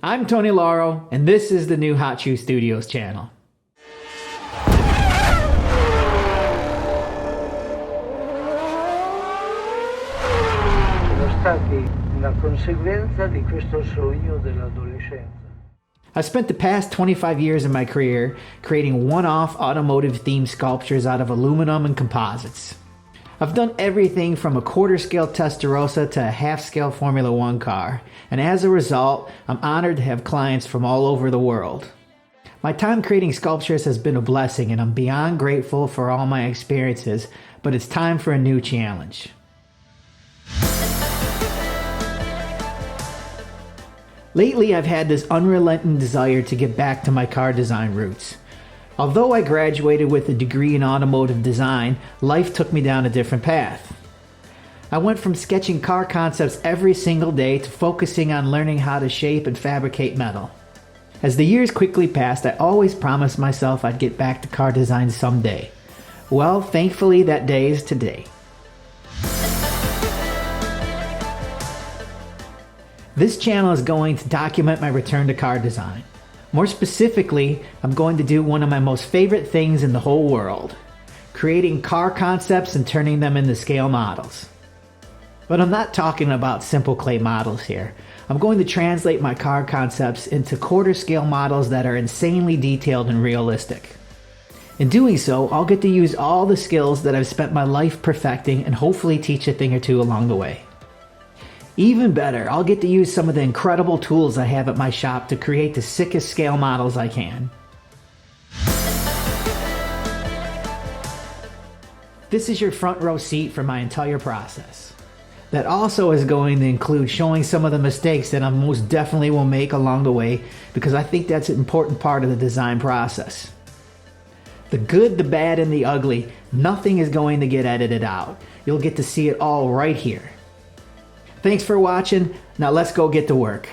I'm Tony Lauro, and this is the new HotShoe Studios channel. Sono stati una conseguenza di questo sogno dell'adolescenza. I've spent the past 25 years of my career creating one-off automotive-themed sculptures out of aluminum and composites. I've done everything from a quarter-scale Testarossa to a half-scale Formula One car, and as a result, I'm honored to have clients from all over the world. My time creating sculptures has been a blessing, and I'm beyond grateful for all my experiences, but it's time for a new challenge. Lately, I've had this unrelenting desire to get back to my car design roots. Although I graduated with a degree in automotive design, life took me down a different path. I went from sketching car concepts every single day to focusing on learning how to shape and fabricate metal. As the years quickly passed, I always promised myself I'd get back to car design someday. Well, thankfully that day is today. This channel is going to document my return to car design. More specifically, I'm going to do one of my most favorite things in the whole world, creating car concepts and turning them into scale models. But I'm not talking about simple clay models here. I'm going to translate my car concepts into quarter scale models that are insanely detailed and realistic. In doing so, I'll get to use all the skills that I've spent my life perfecting and hopefully teach a thing or two along the way. Even better, I'll get to use some of the incredible tools I have at my shop to create the sickest scale models I can. This is your front row seat for my entire process. That also is going to include showing some of the mistakes that I most definitely will make along the way, because I think that's an important part of the design process. The good, the bad, and the ugly, nothing is going to get edited out. You'll get to see it all right here. Thanks for watching. Now let's go get to work.